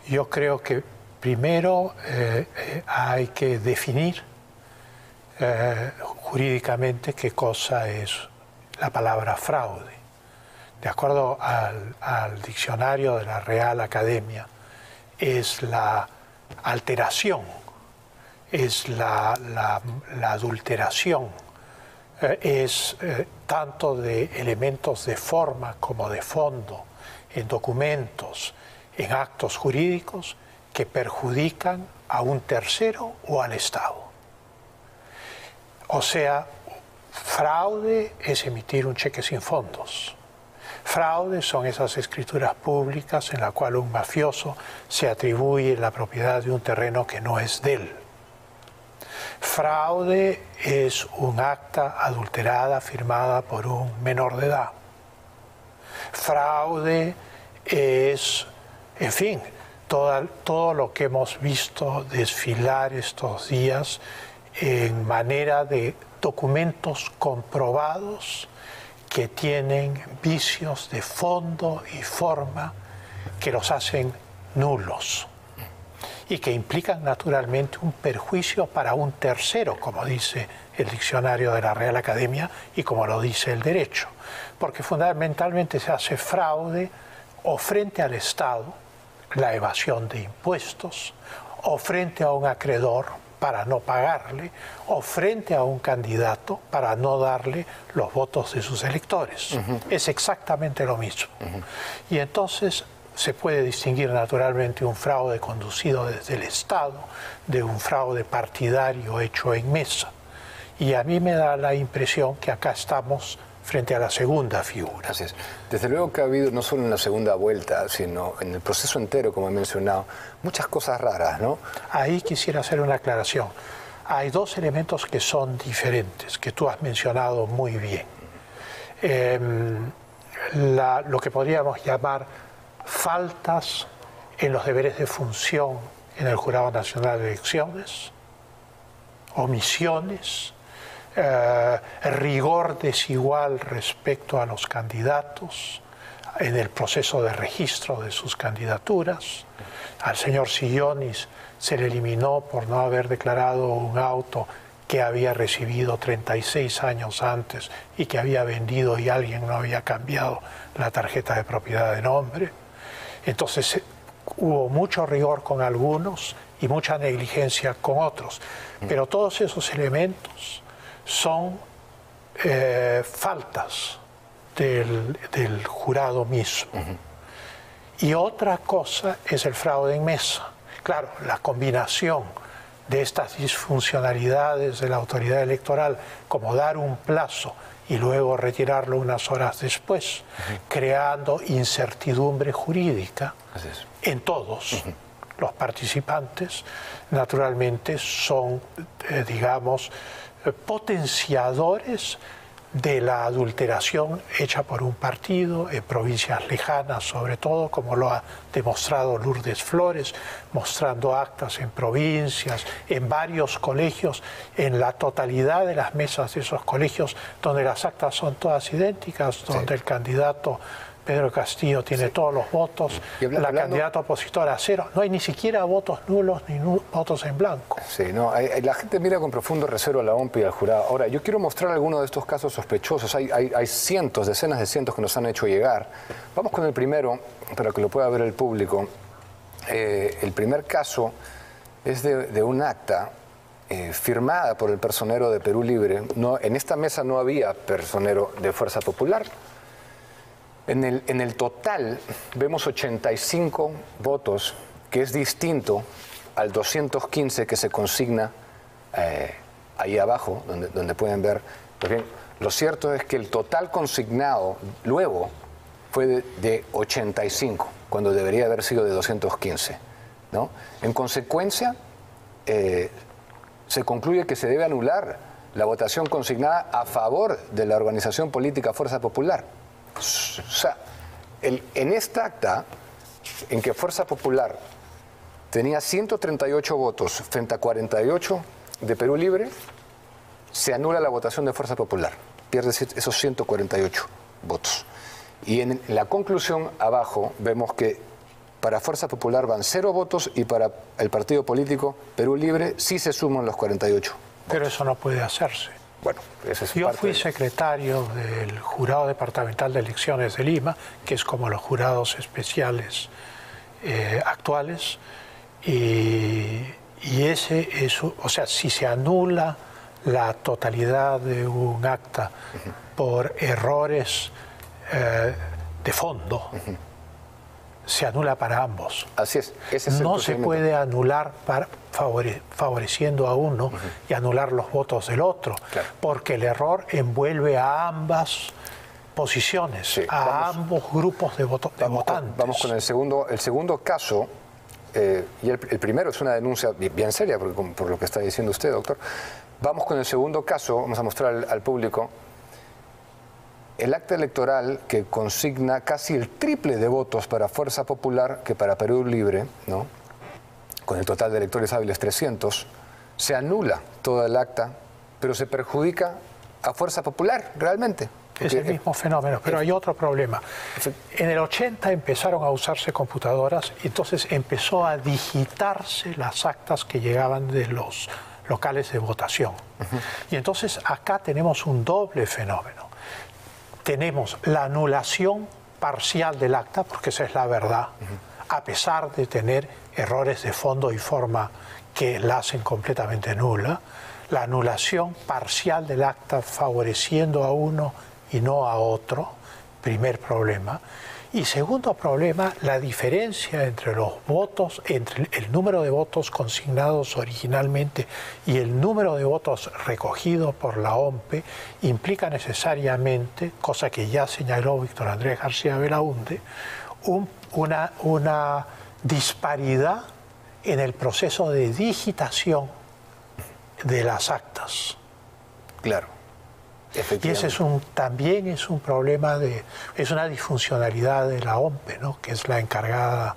Yo creo que primero hay que definir jurídicamente qué cosa es la palabra fraude. De acuerdo al diccionario de la Real Academia, es la alteración, es la adulteración, es tanto de elementos de forma como de fondo, en documentos, en actos jurídicos que perjudican a un tercero o al Estado. O sea, fraude es emitir un cheque sin fondos. Fraude son esas escrituras públicas en las cuales un mafioso se atribuye la propiedad de un terreno que no es de él. Fraude es un acta adulterada firmada por un menor de edad. Fraude es, en fin, todo lo que hemos visto desfilar estos días en manera de documentos comprobados que tienen vicios de fondo y forma que los hacen nulos y que implican naturalmente un perjuicio para un tercero, como dice el diccionario de la Real Academia y como lo dice el derecho, porque fundamentalmente se hace fraude o frente al Estado, la evasión de impuestos, o frente a un acreedor para no pagarle, o frente a un candidato para no darle los votos de sus electores. Es exactamente lo mismo. Y entonces se puede distinguir naturalmente un fraude conducido desde el Estado de un fraude partidario hecho en mesa. Y a mí me da la impresión que acá estamos frente a la segunda figura. Así es. Desde luego que ha habido, no solo en la segunda vuelta, sino en el proceso entero, como he mencionado, muchas cosas raras, ¿no? Ahí quisiera hacer una aclaración. Hay dos elementos que son diferentes, que tú has mencionado muy bien. Lo que podríamos llamar faltas en los deberes de función en el Jurado Nacional de Elecciones, omisiones, rigor desigual respecto a los candidatos en el proceso de registro de sus candidaturas. Al señor Sillonis se le eliminó por no haber declarado un auto que había recibido 36 años antes y que había vendido y alguien no había cambiado la tarjeta de propiedad de nombre. Entonces hubo mucho rigor con algunos y mucha negligencia con otros. Pero todos esos elementos son faltas del jurado mismo. Y otra cosa es el fraude en mesa. Claro, la combinación de estas disfuncionalidades de la autoridad electoral, como dar un plazo y luego retirarlo unas horas después, creando incertidumbre jurídica en todos los participantes, naturalmente son, digamos, potenciadores de la adulteración hecha por un partido en provincias lejanas, sobre todo, como lo ha demostrado Lourdes Flores, mostrando actas en provincias, en varios colegios, en la totalidad de las mesas de esos colegios, donde las actas son todas idénticas, donde el candidato Pedro Castillo tiene todos los votos, la candidata opositora cero. No hay ni siquiera votos nulos ni votos en blanco. Sí, no, la gente mira con profundo recelo a la OMP y al jurado. Ahora, yo quiero mostrar algunos de estos casos sospechosos. Hay cientos, decenas de cientos que nos han hecho llegar. Vamos con el primero, para que lo pueda ver el público. El primer caso es de un acta firmada por el personero de Perú Libre. No, en esta mesa no había personero de Fuerza Popular. En el total vemos 85 votos, que es distinto al 215 que se consigna ahí abajo, donde pueden ver. Pues bien, lo cierto es que el total consignado luego fue de 85, cuando debería haber sido de 215, ¿no? En consecuencia, se concluye que se debe anular la votación consignada a favor de la organización política Fuerza Popular. O sea, en esta acta, en que Fuerza Popular tenía 138 votos frente a 48 de Perú Libre, se anula la votación de Fuerza Popular, pierde esos 148 votos. Y en la conclusión abajo vemos que para Fuerza Popular van 0 votos y para el partido político Perú Libre sí se suman los 48. Pero eso no puede hacerse. Bueno, ese es Yo fui secretario del Jurado Departamental de Elecciones de Lima, que es como los jurados especiales actuales, y ese es, o sea, si se anula la totalidad de un acta por errores de fondo, se anula para ambos. Así es. Ese es el no se puede anular favoreciendo a uno y anular los votos del otro, claro, porque el error envuelve a ambas posiciones, sí, ambos grupos de votantes. Vamos con el segundo caso, y el primero es una denuncia bien seria, por lo que está diciendo usted, doctor. Vamos con el segundo caso, vamos a mostrar al público. El acta electoral que consigna casi el triple de votos para Fuerza Popular que para Perú Libre, ¿no? Con el total de electores hábiles 300, se anula toda el acta, pero se perjudica a Fuerza Popular realmente. Es el mismo fenómeno, pero hay otro problema. En el 80 empezaron a usarse computadoras y entonces empezó a digitarse las actas que llegaban de los locales de votación. Y entonces acá tenemos un doble fenómeno. Tenemos la anulación parcial del acta, porque esa es la verdad, a pesar de tener errores de fondo y forma que la hacen completamente nula, la anulación parcial del acta favoreciendo a uno y no a otro, primer problema. Y segundo problema, la diferencia entre los votos, entre el número de votos consignados originalmente y el número de votos recogidos por la OMPE implica necesariamente, cosa que ya señaló Víctor Andrés García Belaúnde, una disparidad en el proceso de digitación de las actas. Claro. Y ese también es un problema, es una disfuncionalidad de la OMPE, ¿no? Que es la encargada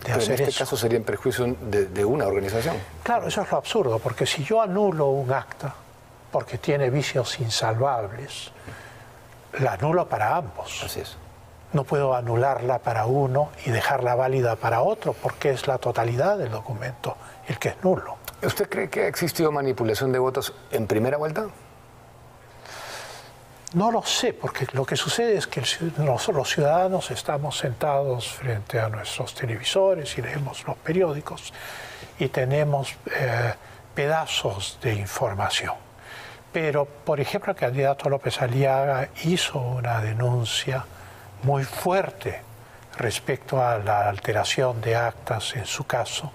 de hacer eso. En este caso sería en perjuicio de una organización. Claro, eso es lo absurdo, porque si yo anulo un acta porque tiene vicios insalvables, la anulo para ambos. Así es. No puedo anularla para uno y dejarla válida para otro, porque es la totalidad del documento el que es nulo. ¿Usted cree que ha existido manipulación de votos en primera vuelta? No lo sé, porque lo que sucede es que los ciudadanos estamos sentados frente a nuestros televisores y leemos los periódicos y tenemos pedazos de información. Pero, por ejemplo, el candidato López Aliaga hizo una denuncia muy fuerte respecto a la alteración de actas en su caso,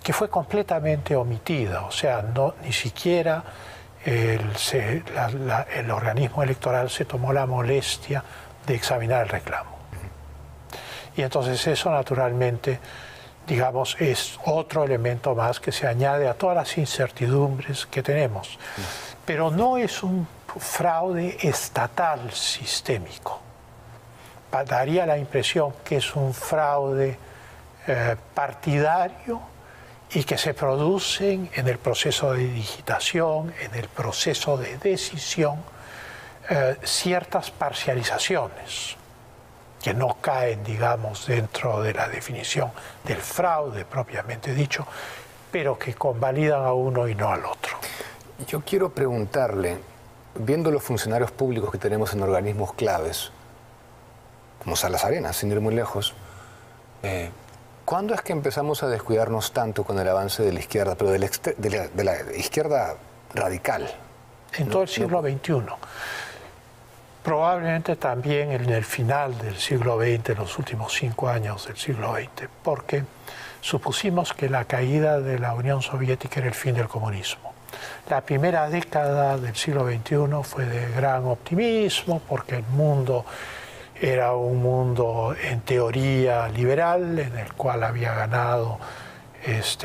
que fue completamente omitida, o sea, ni siquiera el organismo electoral se tomó la molestia de examinar el reclamo. Y entonces eso naturalmente, digamos, es otro elemento más que se añade a todas las incertidumbres que tenemos. Pero no es un fraude estatal sistémico. Daría la impresión que es un fraude partidario y que se producen en el proceso de digitación, en el proceso de decisión, ciertas parcializaciones que no caen, digamos, dentro de la definición del fraude propiamente dicho, pero que convalidan a uno y no al otro. Yo quiero preguntarle, viendo los funcionarios públicos que tenemos en organismos claves, como Salas Arenas, sin ir muy lejos, ¿cuándo es que empezamos a descuidarnos tanto con el avance de la izquierda, pero de la izquierda radical? En todo el siglo XXI. Probablemente también en el final del siglo XX, en los últimos 5 años del siglo XX, porque supusimos que la caída de la Unión Soviética era el fin del comunismo. La primera década del siglo XXI fue de gran optimismo, porque el mundo era un mundo en teoría liberal, en el cual había ganado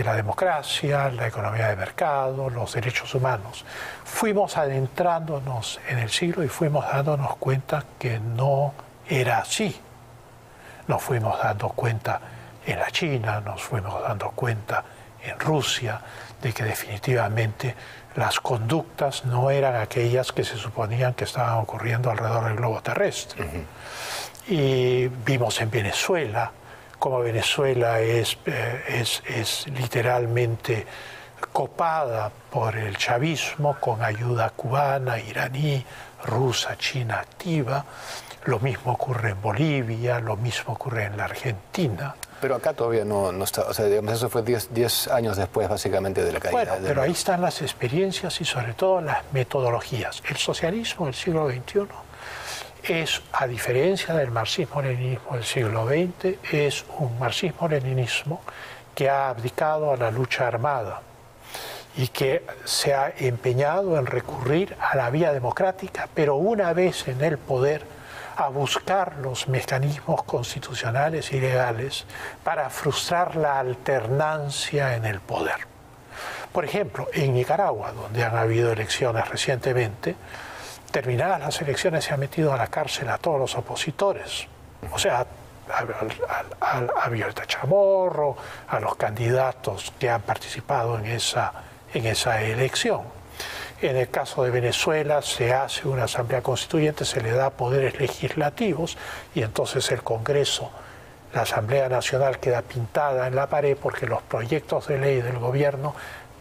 la democracia, la economía de mercado, los derechos humanos. Fuimos adentrándonos en el siglo y fuimos dándonos cuenta que no era así. Nos fuimos dando cuenta en la China, nos fuimos dando cuenta en Rusia, de que definitivamente las conductas no eran aquellas que se suponían que estaban ocurriendo alrededor del globo terrestre. Y vimos en Venezuela como Venezuela es literalmente copada por el chavismo con ayuda cubana, iraní, rusa, china activa. Lo mismo ocurre en Bolivia, lo mismo ocurre en la Argentina. Pero acá todavía no está, o sea, digamos, eso fue 10 años después básicamente de la caída. Bueno, pero ahí están las experiencias y sobre todo las metodologías. El socialismo del siglo XXI es, a diferencia del marxismo-leninismo del siglo XX, es un marxismo-leninismo que ha abdicado a la lucha armada y que se ha empeñado en recurrir a la vía democrática, pero una vez en el poder, a buscar los mecanismos constitucionales y legales para frustrar la alternancia en el poder. Por ejemplo, en Nicaragua, donde han habido elecciones recientemente, terminadas las elecciones se ha metido a la cárcel a todos los opositores, o sea, a Violeta Chamorro, a los candidatos que han participado en esa elección. En el caso de Venezuela se hace una asamblea constituyente, se le da poderes legislativos y entonces el Congreso, la Asamblea Nacional queda pintada en la pared porque los proyectos de ley del gobierno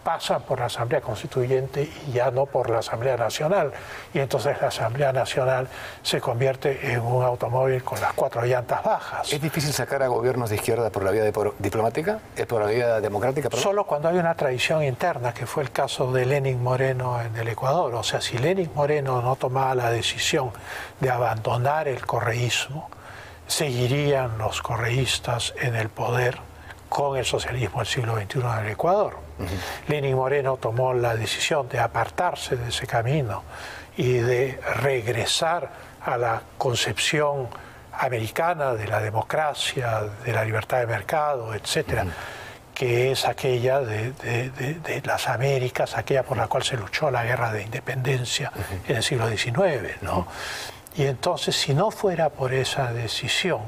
pasan por la Asamblea Constituyente y ya no por la Asamblea Nacional. Y entonces la Asamblea Nacional se convierte en un automóvil con las 4 llantas bajas. ¿Es difícil sacar a gobiernos de izquierda por la vía diplomática? ¿Es por la vía democrática? ¿Perdón? Solo cuando hay una tradición interna, que fue el caso de Lenín Moreno en el Ecuador. O sea, si Lenín Moreno no tomaba la decisión de abandonar el correísmo, seguirían los correístas en el poder con el socialismo del siglo XXI en el Ecuador. Lenín Moreno tomó la decisión de apartarse de ese camino y de regresar a la concepción americana de la democracia, de la libertad de mercado, etcétera, que es aquella de las Américas, aquella por la cual se luchó la guerra de independencia en el siglo XIX, ¿no? Y entonces, si no fuera por esa decisión,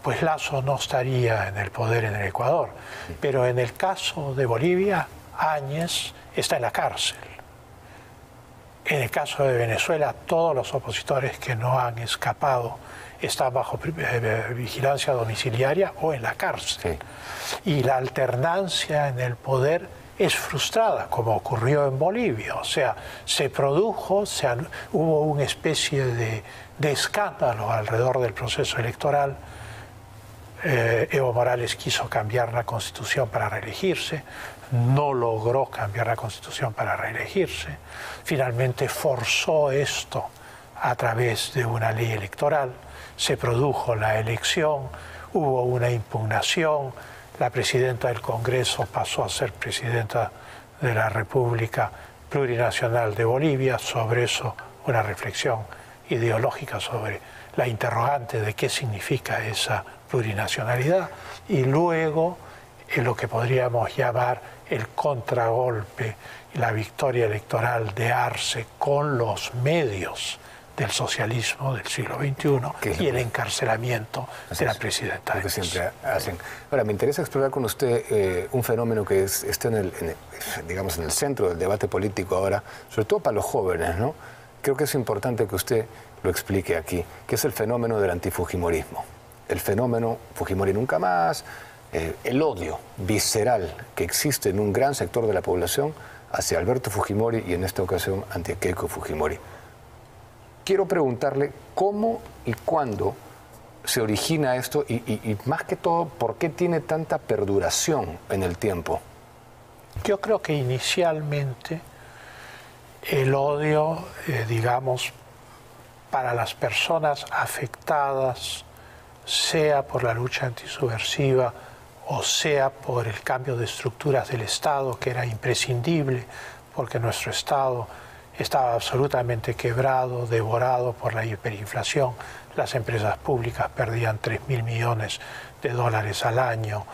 pues Lasso no estaría en el poder en el Ecuador. Pero en el caso de Bolivia, Áñez está en la cárcel. En el caso de Venezuela, todos los opositores que no han escapado están bajo vigilancia domiciliaria o en la cárcel. Sí. Y la alternancia en el poder es frustrada, como ocurrió en Bolivia. O sea, se produjo, hubo una especie de escándalo alrededor del proceso electoral. Evo Morales quiso cambiar la Constitución para reelegirse, no logró cambiar la Constitución para reelegirse, finalmente forzó esto a través de una ley electoral, se produjo la elección, hubo una impugnación, la presidenta del Congreso pasó a ser presidenta de la República Plurinacional de Bolivia, sobre eso una reflexión ideológica sobre la interrogante de qué significa esa plurinacionalidad, y luego lo que podríamos llamar el contragolpe y la victoria electoral de Arce con los medios del socialismo del siglo XXI y el encarcelamiento de la presidenta. Lo que siempre hacen. Ahora, me interesa explorar con usted un fenómeno que está digamos, en el centro del debate político ahora, sobre todo para los jóvenes, ¿no? Creo que es importante que usted lo explique aquí, que es el fenómeno del antifujimorismo. El fenómeno Fujimori nunca más, el odio visceral que existe en un gran sector de la población hacia Alberto Fujimori y en esta ocasión hacia Keiko Fujimori. Quiero preguntarle cómo y cuándo se origina esto y más que todo, ¿por qué tiene tanta perduración en el tiempo? Yo creo que inicialmente el odio, digamos, para las personas afectadas, sea por la lucha antisubversiva o sea por el cambio de estructuras del Estado, que era imprescindible porque nuestro Estado estaba absolutamente quebrado, devorado por la hiperinflación. Las empresas públicas perdían 3.000 millones de dólares al año.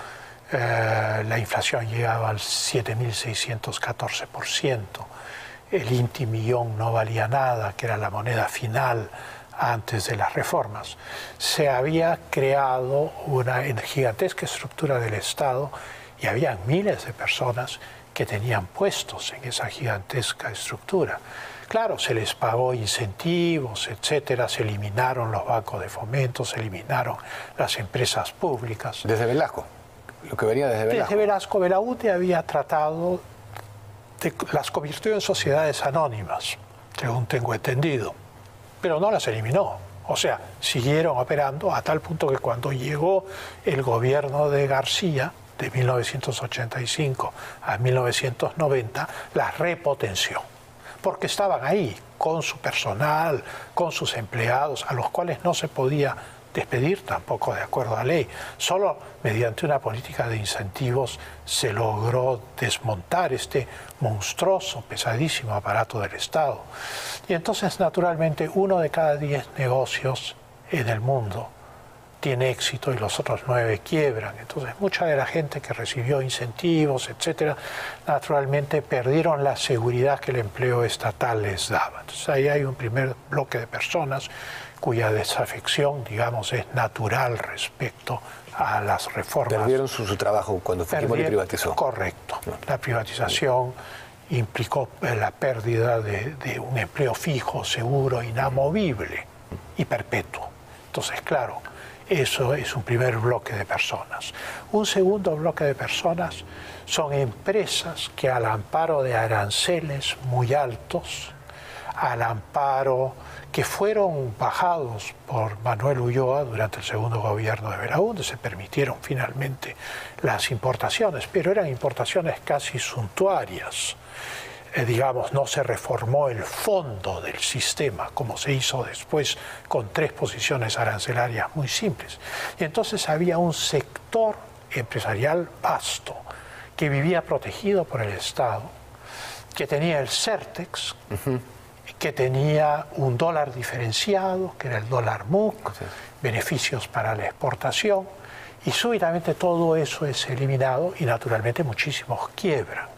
La inflación llegaba al 7.614%. El Inti Millón no valía nada, que era la moneda final antes de las reformas. Se había creado una gigantesca estructura del Estado y había miles de personas que tenían puestos en esa gigantesca estructura. Claro, se les pagó incentivos, etcétera, se eliminaron los bancos de fomento, se eliminaron las empresas públicas. Desde Velasco, lo que venía desde Velasco. Desde Velasco, Belaúnde había tratado, las convirtió en sociedades anónimas, según tengo entendido, pero no las eliminó. O sea, siguieron operando a tal punto que cuando llegó el gobierno de García, de 1985 a 1990, las repotenció, porque estaban ahí con su personal, con sus empleados, a los cuales no se podía despedir tampoco de acuerdo a ley. Solo mediante una política de incentivos se logró desmontar este monstruoso, pesadísimo aparato del Estado. Y entonces, naturalmente, 1 de cada 10 negocios en el mundo tiene éxito y los otros 9 quiebran. Entonces, mucha de la gente que recibió incentivos, etcétera, naturalmente perdieron la seguridad que el empleo estatal les daba. Entonces, ahí hay un primer bloque de personas cuya desafección, digamos, es natural respecto a las reformas. Perdieron su trabajo cuando Fujimori privatizó. Correcto. La privatización implicó la pérdida de un empleo fijo, seguro, inamovible y perpetuo. Entonces, claro, eso es un primer bloque de personas. Un segundo bloque de personas son empresas que, al amparo de aranceles muy altos, al amparo que fueron bajados por Manuel Ulloa durante el segundo gobierno de Belaúnde, se permitieron finalmente las importaciones, pero eran importaciones casi suntuarias. Digamos, no se reformó el fondo del sistema, como se hizo después con 3 posiciones arancelarias muy simples. Y entonces había un sector empresarial vasto, que vivía protegido por el Estado, que tenía el Certex, que tenía un dólar diferenciado, que era el dólar MUC, beneficios para la exportación, y súbitamente todo eso es eliminado y naturalmente muchísimos quiebran.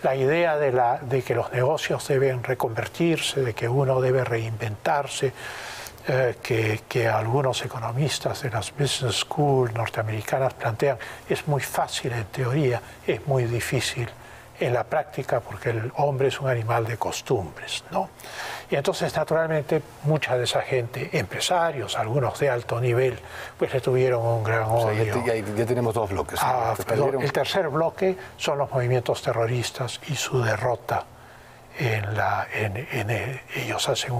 La idea de que los negocios deben reconvertirse, de que uno debe reinventarse, que algunos economistas de las business school norteamericanas plantean, es muy fácil en teoría, es muy difícil en la práctica, porque el hombre es un animal de costumbres, ¿no? Y entonces, naturalmente, mucha de esa gente, empresarios, algunos de alto nivel, pues le tuvieron un gran odio. O sea, ya tenemos 2 bloques. El tercer bloque son los movimientos terroristas y su derrota. Ellos hacen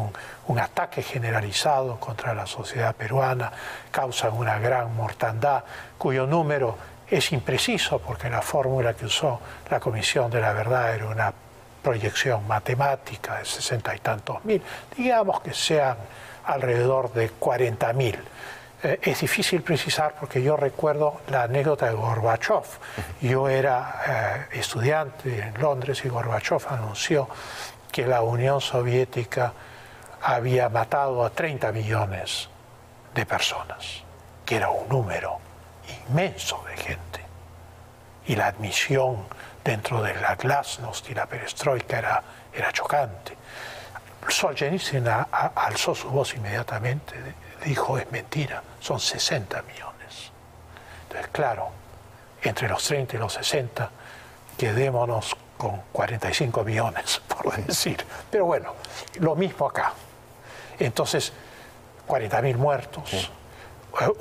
un ataque generalizado contra la sociedad peruana, causan una gran mortandad, cuyo número es impreciso, porque la fórmula que usó la Comisión de la Verdad era una proyección matemática de 60 y tantos mil. Digamos que sean alrededor de 40.000. Es difícil precisar, porque yo recuerdo la anécdota de Gorbachev. Yo era estudiante en Londres y Gorbachev anunció que la Unión Soviética había matado a 30 millones de personas, que era un número inmenso de gente. Y la admisión dentro de la glasnost y la perestroika era chocante. Solzhenitsyn alzó su voz inmediatamente, dijo: es mentira, son 60 millones. Entonces, claro, entre los 30 y los 60, quedémonos con 45 millones, por decir. Pero bueno, lo mismo acá. Entonces, 40.000 muertos. Sí.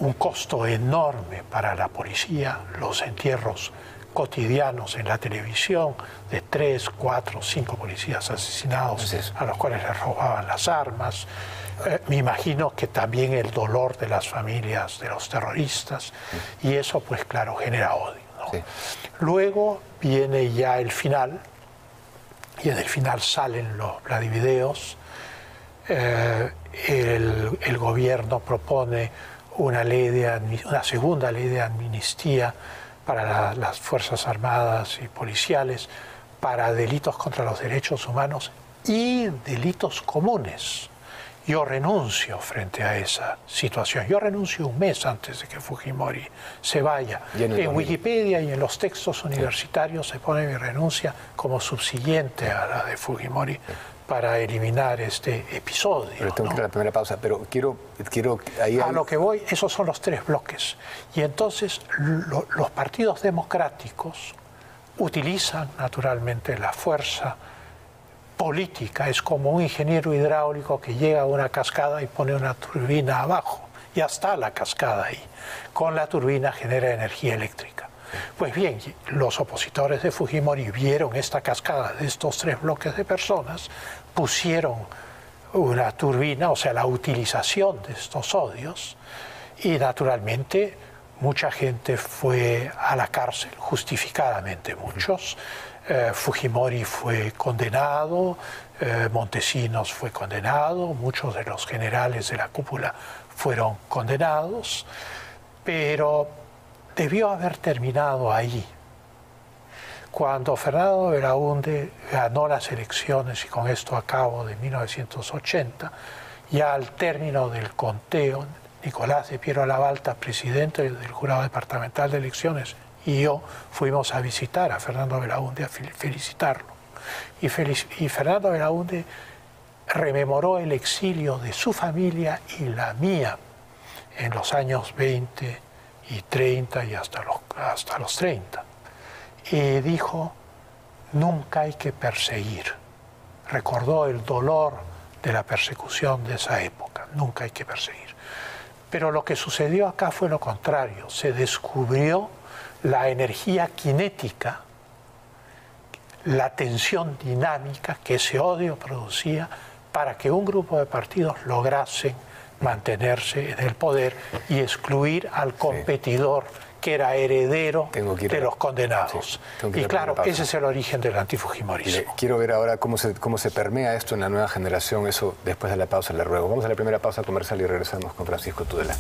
Un costo enorme para la policía, los entierros cotidianos en la televisión de 3, 4, 5 policías asesinados, a los cuales les robaban las armas. Me imagino que también el dolor de las familias de los terroristas, y eso, pues claro, genera odio, ¿no? Sí. Luego viene ya el final, y en el final salen los Vladivideos. El gobierno propone una segunda ley de amnistía para las Fuerzas Armadas y policiales, para delitos contra los derechos humanos y delitos comunes. Yo renuncio frente a esa situación. Yo renuncio un mes antes de que Fujimori se vaya. En Wikipedia y en los textos universitarios se pone mi renuncia como subsiguiente a la de Fujimori, para eliminar este episodio. Pero tengo que ir a la primera pausa, pero quiero ahí a lo que voy, esos son los 3 bloques. Y entonces los partidos democráticos utilizan naturalmente la fuerza política. Es como un ingeniero hidráulico que llega a una cascada y pone una turbina abajo. Ya está la cascada ahí. Con la turbina genera energía eléctrica. Pues bien, los opositores de Fujimori vieron esta cascada de estos 3 bloques de personas, pusieron una turbina, o sea, la utilización de estos sodios, y naturalmente mucha gente fue a la cárcel, justificadamente muchos. Fujimori fue condenado, Montesinos fue condenado, muchos de los generales de la cúpula fueron condenados, pero debió haber terminado ahí. Cuando Fernando Belaúnde ganó las elecciones, y con esto acabo, de 1980, ya al término del conteo, Nicolás de Piero Labalta, presidente del Jurado Departamental de Elecciones, y yo fuimos a visitar a Fernando Belaúnde, a felicitarlo. Y Fernando Belaúnde rememoró el exilio de su familia y la mía en los años 20 y 30 y hasta los 30. Y dijo, nunca hay que perseguir. Recordó el dolor de la persecución de esa época, nunca hay que perseguir. Pero lo que sucedió acá fue lo contrario, se descubrió la energía cinética, la tensión dinámica que ese odio producía para que un grupo de partidos lograsen mantenerse en el poder y excluir al competidor que era heredero de los condenados. Y claro, ese es el origen del antifujimorismo. Quiero ver ahora cómo se permea esto en la nueva generación, eso después de la pausa le ruego. Vamos a la primera pausa comercial y regresamos con Francisco Tudela.